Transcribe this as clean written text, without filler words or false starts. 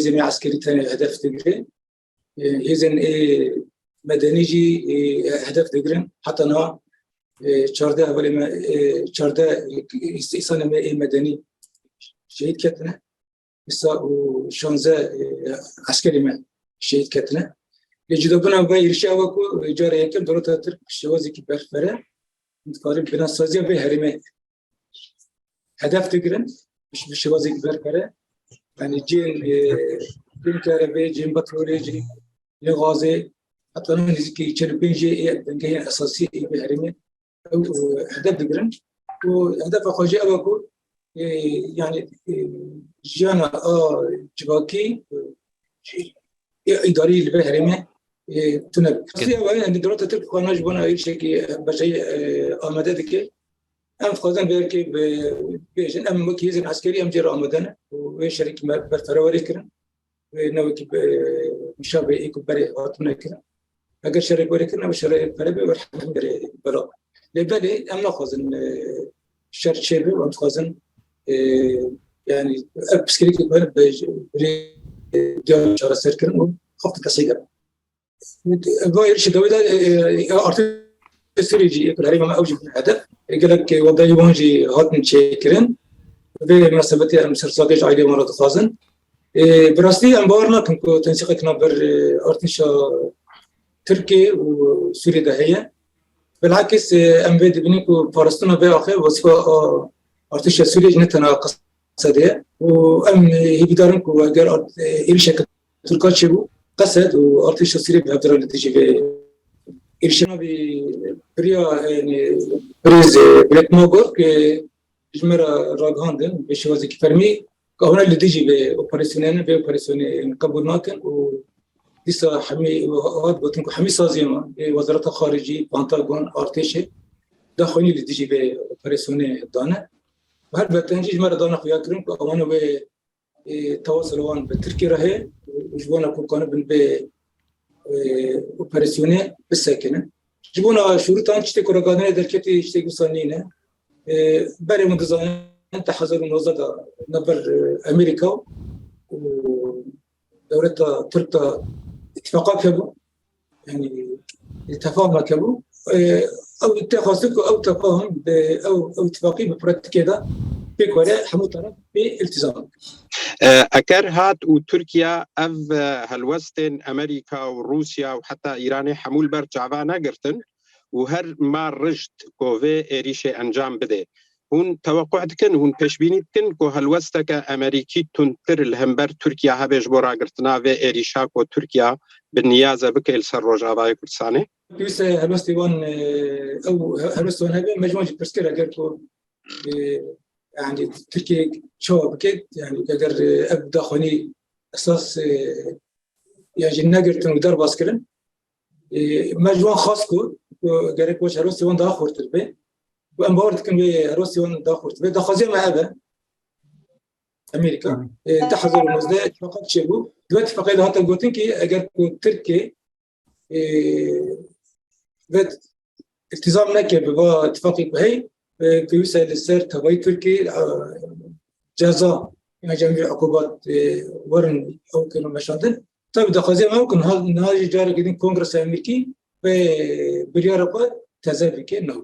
هزن عسكري تاني هدف تجري هزن مدني جي هدف تجري حتى أنا شرده ولا ما شرده إنسان ما مدني شهيد كتنا بس وشانزة عسكري ما شهيد كتنا يجدبنا بيرشا وكو جاري يمكن دولة ترك شوازي كبار فرع متقارب بين السازية بهرمات هدف تجرن مش بشوازي كبار فرع يعني جين كهرباء جين بترولي جين غازي حتى أنا نزكي يشربين جي بنجي أساسي بهرمات هدف تجرن وهدف خارجي وكو يعني جانا جواكي إداري البهرمات تنبأ. في أولا أن الدولة ترك قانون جبنا أي شيء بشيء آمدة ذكي. أم خازن بيركي بيجن أم مكيز عسكري أم جرا آمدنا وشريك برفراوري كرن ونوكي مشابه إيكوبري أطمنا كرن. أجر شريك بري كرن وشريك بري ورحمة بري برا. لبلي أم نخازن شر شيء وأم خازن يعني أبسكري كبر بري جال شر سر كرن وخفت كسيجر. غير شدوده ارتي سريجي يقول هريمه ما اوجب الهدف يقول لك وضعي وانجي هاتن شيكرن بمناسبه مسرساقج عائله مرض خازن براستي انبارنا كنكو تنسيقنا بر ارتشا تركي وسوريا دهيه بالعكس ام بيد بنيكو فارستنا باخر وصفه ارتشا سوريا جنتنا قصديه وام هي بدارنكو غير ايرشا تركاتشبو قصد وارتش السري بهدر النتيجة إرشنا بريا يعني بريز بلاد موغور كجمرة راغاندن بشوازي كفرمي كهنا اللي تيجي بأوبريسيونين قبولناكن ولسه حمي وهاد بتنكو حمي سازيما وزارة الخارجية بانتاغون ارتش داخلي اللي تيجي بأوبريسيونين دانا وهالبتنجي جمرة دانا خياكرن كهنا بتواصلون بتركيا رهي جبونا كوكان بن اوبراسيوني بالساكنه جبونا شروطان تشتي كورغانه دركتي تشتي قصانينه بري منتظرين تحذر وزاره نبر امريكا ودوله تركيا اتفاقات كبو يعني التفاهم كبو او اتخاذك او تفاهم او اتفاقي ببرات كده بكوريا حمو طرف بالتزام أكر هات وتركيا أف هالوستن أمريكا وروسيا وحتى إيران حمول برجعوا ناقرتن وهر ما رجت كوفي إريشة أنجام بده هون توقعتكن هون بشبينتكن كو هالوستك أمريكي تنتر الهمبر تركيا هبش برا قرتنا في إريشا كو تركيا بالنيازة بكيل سروج أباي كرساني يوسف هالوستيوان أو هالوستيوان هذا مجموعة برسكرة قرتو يعني تركيا شو بكيت يعني قدر أبدأ خوني أساس يعني نقدر نقدر باسكرن مجموعة خاصكو قريب وش هالوستيوان داخل تربي وأنبارد كان هالوستيوان داخل تربي دخازي مع هذا أمريكا تحضر المزدات فقط شبو دلوقتي فقط هذا قلتين كي أجر تركيا بد التزام نكى ببا اتفاقي بهاي كيوسع للسير تبعي تركي جزاء يعني جميع عقوبات ورن أو كانوا مشاهدين طيب دخازي ما ممكن هذا جاري كده كونغرس الأمريكي بريارة تزافي كأنه